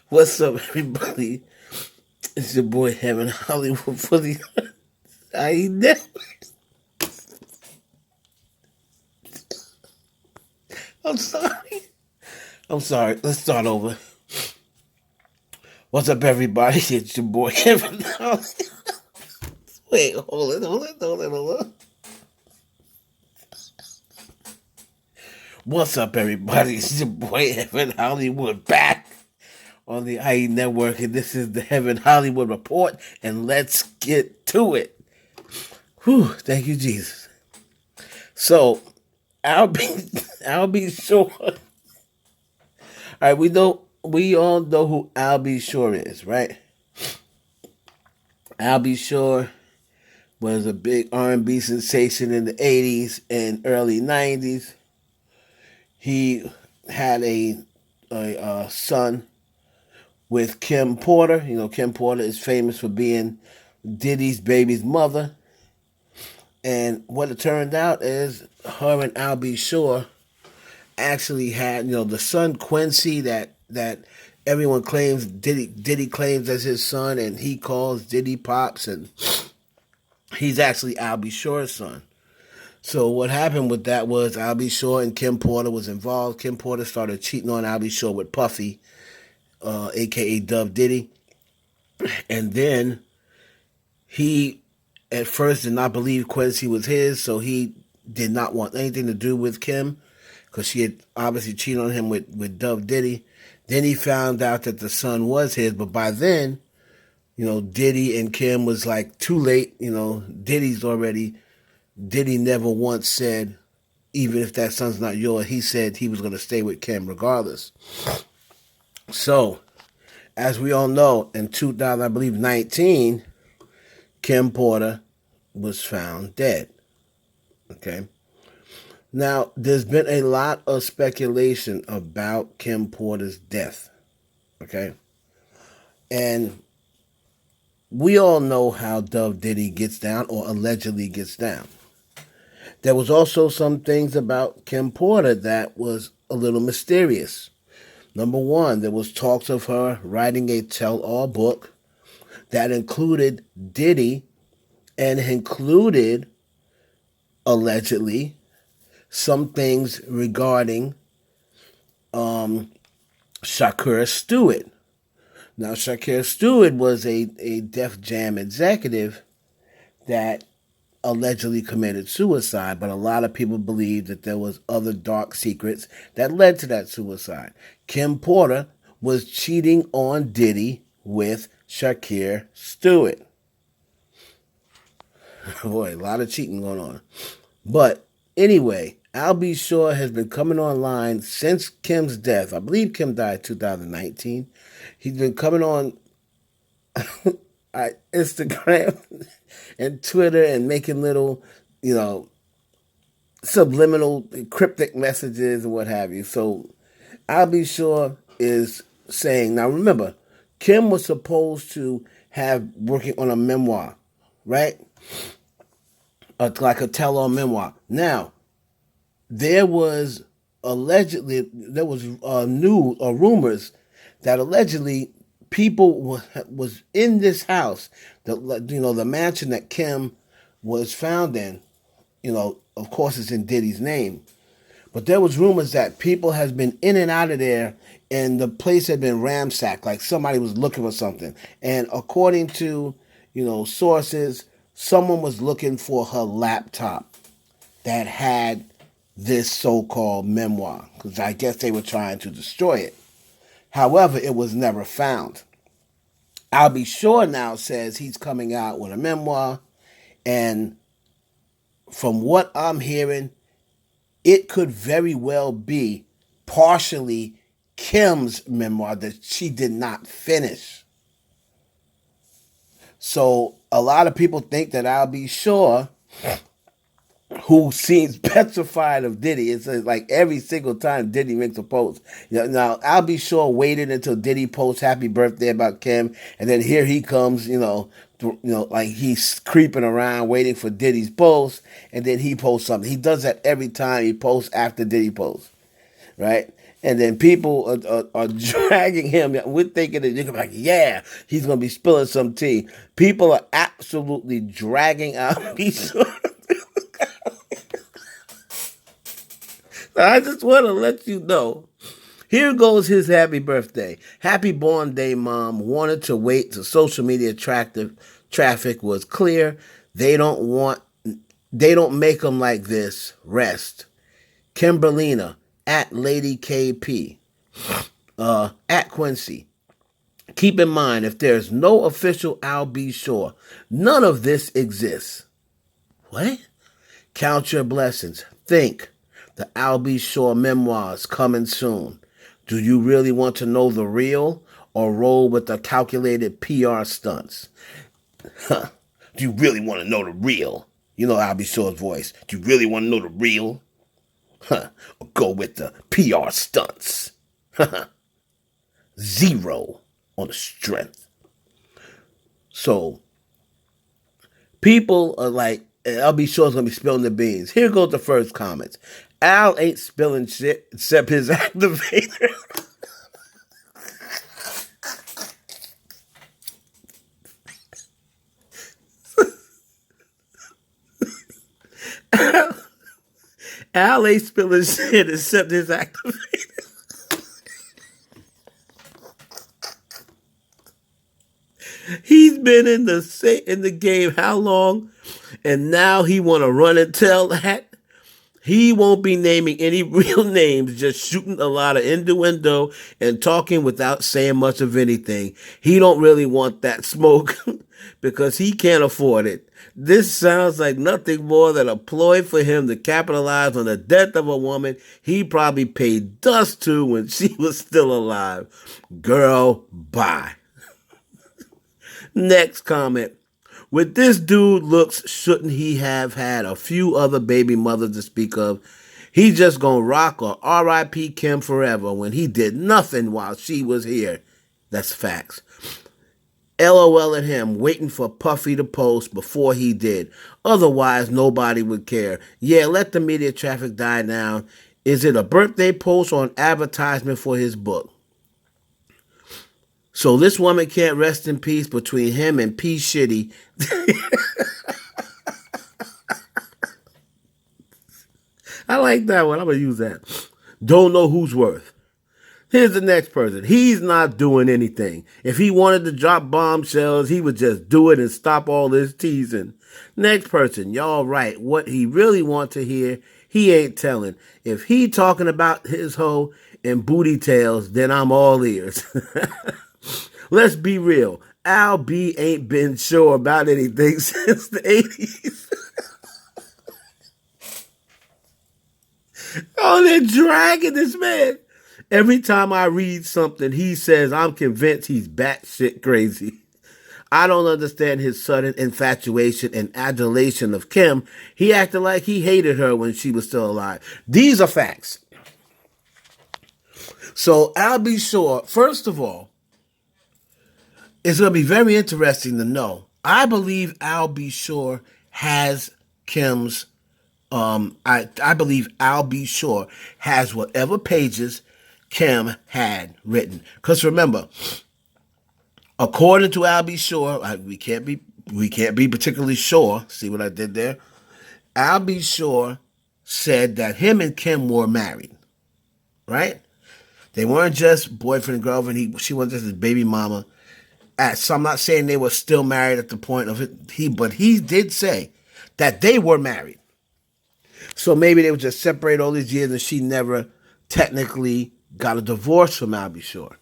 What's up, everybody? It's your boy Heaven Hollywood for the I never. I'm sorry. I'm sorry. Let's start over. What's up, everybody? It's your boy Heaven Hollywood. Wait, hold on. What's up, everybody? It's your boy Heaven Hollywood back on the IE Network, and this is the Heaven Hollywood Report, and let's get to it. Whew, thank you, Jesus. So, I'll be, I'll be sure. All right, we all know who I'll be sure is, right? I'll be sure was a big R&B sensation in the 80s and early 90s. He had a son with Kim Porter. You know, Kim Porter is famous for being Diddy's baby's mother. And what it turned out is her and Al B. Sure actually had, the son Quincy that everyone claims Diddy claims as his son, and he calls Diddy Pops, and he's actually Al B. Sure's son. So what happened with that was Al B. Sure and Kim Porter was involved. Kim Porter started cheating on Al B. Sure with Puffy, aka Dove Diddy, and then he at first did not believe Quincy was his, so he did not want anything to do with Kim because she had obviously cheated on him with Dove Diddy. Then he found out that the son was his, but by then, Diddy and Kim was like too late. Diddy never once said, even if that son's not yours, he said he was going to stay with Kim regardless. So, as we all know, in 2019, Kim Porter was found dead. Okay. Now, there's been a lot of speculation about Kim Porter's death. Okay. And we all know how Dove Diddy gets down, or allegedly gets down. There was also some things about Kim Porter that was a little mysterious. Number one, there was talks of her writing a tell-all book that included Diddy and included, allegedly, some things regarding Shakur Stewart. Now, Shakur Stewart was a Def Jam executive that allegedly committed suicide, but a lot of people believe that there was other dark secrets that led to that suicide. Kim Porter was cheating on Diddy with Shakur Stewart. Boy, a lot of cheating going on. But anyway, Al B. Sure has been coming online since Kim's death. I believe Kim died in 2019. He's been coming on Instagram and Twitter and making little, subliminal cryptic messages and what have you. So I'll be sure is saying, now remember, Kim was supposed to have working on a memoir, right? Like a tell-all memoir. Now, there was rumors that allegedly people was in this house, the mansion that Kim was found in. Of course, it's in Diddy's name, but there was rumors that people has been in and out of there, and the place had been ransacked, like somebody was looking for something. And according to sources, someone was looking for her laptop that had this so-called memoir, because I guess they were trying to destroy it. However, it was never found. I'll Be Sure now says he's coming out with a memoir, and from what I'm hearing, it could very well be partially Kim's memoir that she did not finish. So a lot of people think that I'll Be Sure, who seems petrified of Diddy. It's like every single time Diddy makes a post. Now, I'll Be Sure waited until Diddy posts happy birthday about Kim, and then here he comes, like he's creeping around waiting for Diddy's post, and then he posts something. He does that every time he posts after Diddy posts, right? And then people are dragging him. We're thinking that you're gonna be like, yeah, he's gonna be spilling some tea. People are absolutely dragging out. I just want to let you know. Here goes his happy birthday. Happy born day, Mom. Wanted to wait till social media traffic was clear. They don't want. They don't make them like this. Rest. Kimberlina at Lady KP. At Quincy. Keep in mind, if there's no official Al B. Shore, none of this exists. What? Count your blessings. Think. The Al B. Shore memoirs coming soon. Do you really want to know the real or roll with the calculated PR stunts? Huh. Do you really want to know the real? You know Al B. Shore's voice. Do you really want to know the real? Huh. Or go with the PR stunts? Zero on the strength. So people are like, I'll be sure it's gonna be spilling the beans. Here goes the first comments. Al ain't spilling shit except his activator. Al ain't spilling shit except his activator. He's been in the game how long? And now he want to run and tell that? He won't be naming any real names, just shooting a lot of innuendo and talking without saying much of anything. He don't really want that smoke because he can't afford it. This sounds like nothing more than a ploy for him to capitalize on the death of a woman he probably paid dust to when she was still alive. Girl, bye. Next comment. With this dude looks, shouldn't he have had a few other baby mothers to speak of? He just gonna rock or R.I.P. Kim forever when he did nothing while she was here. That's facts. LOL at him, waiting for Puffy to post before he did. Otherwise, nobody would care. Yeah, let the media traffic die down. Is it a birthday post or an advertisement for his book? So this woman can't rest in peace between him and P. Shitty. I like that one. I'm going to use that. Don't know who's worth. Here's the next person. He's not doing anything. If he wanted to drop bombshells, he would just do it and stop all this teasing. Next person. Y'all right. What he really wants to hear, he ain't telling. If he talking about his hoe and booty tails, then I'm all ears. Let's be real. Al B ain't been sure about anything since the 80s. Oh, they're dragging this man. Every time I read something, he says, I'm convinced he's batshit crazy. I don't understand his sudden infatuation and adulation of Kim. He acted like he hated her when she was still alive. These are facts. So I'll be sure, first of all, it's going to be very interesting to know. I believe Al B. Shore has Kim's, I believe Al B. Shore has whatever pages Kim had written. Because remember, according to Al B. Shore, we can't be particularly sure. See what I did there? Al B. Shore said that him and Kim were married, right? They weren't just boyfriend and girlfriend. She wasn't just his baby mama. So I'm not saying they were still married at the point of it. But he did say that they were married. So maybe they were just separated all these years and she never technically got a divorce from Al B. Shore.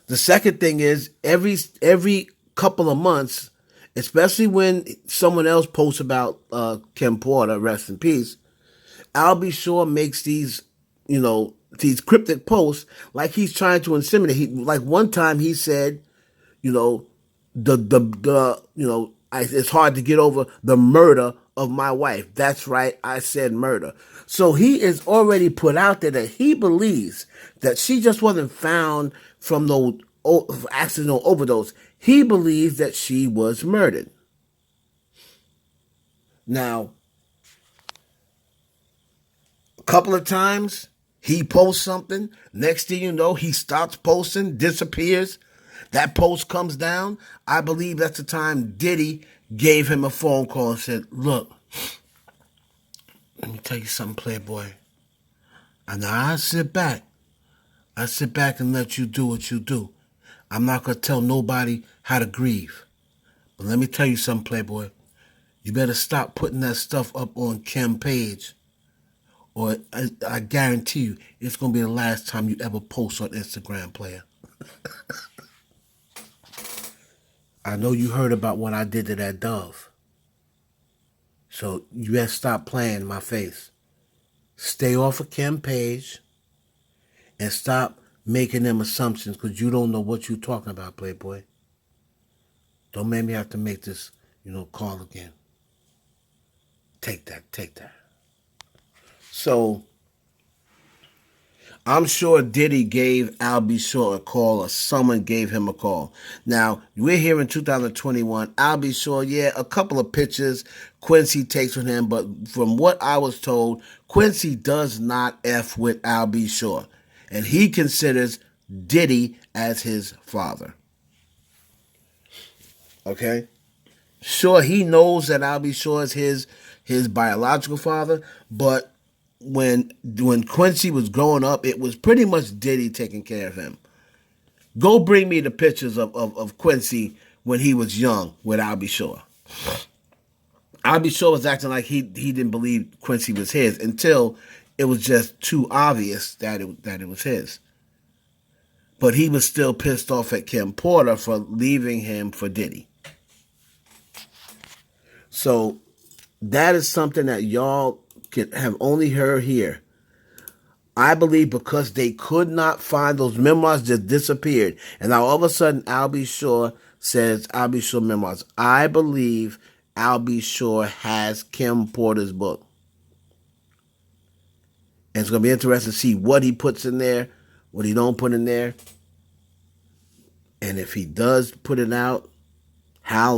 The second thing is every couple of months, especially when someone else posts about Kim Porter, rest in peace, Al B. Shore makes these cryptic posts like he's trying to inseminate. Like one time he said, it's hard to get over the murder of my wife. That's right, I said murder. So he is already put out there that he believes that she just wasn't found from the accidental overdose. He believes that she was murdered. Now, a couple of times He posts something. Next thing you know, he stops posting, disappears. That post comes down. I believe that's the time Diddy gave him a phone call and said, look, let me tell you something, Playboy. And now I sit back. I sit back and let you do what you do. I'm not going to tell nobody how to grieve. But let me tell you something, Playboy. You better stop putting that stuff up on Kim page, or I guarantee you it's going to be the last time you ever post on Instagram, player. I know you heard about what I did to that dove. So you better stop playing in my face. Stay off of Kim page and stop making them assumptions because you don't know what you're talking about, Playboy. Don't make me have to make this, call again. Take that. So I'm sure Diddy gave Al B. Shore a call or someone gave him a call. Now, we're here in 2021. Al B. Shore, yeah, a couple of pictures Quincy takes with him, but from what I was told, Quincy does not F with Al B. Shore. And he considers Diddy as his father. Okay? Sure, he knows that Al B. Shore is his biological father, but when Quincy was growing up, it was pretty much Diddy taking care of him. Go bring me the pictures of Quincy when he was young with Al B. Shore. Al B. Shore was acting like he didn't believe Quincy was his until it was just too obvious that it was his. But he was still pissed off at Kim Porter for leaving him for Diddy. So that is something that y'all can have only heard here. I believe because they could not find those memoirs, just disappeared. And now all of a sudden Al B. Shore says Al B. Shore memoirs. I believe Al B. Shore has Kim Porter's book. And it's going to be interesting to see what he puts in there, what he don't put in there. And if he does put it out, how long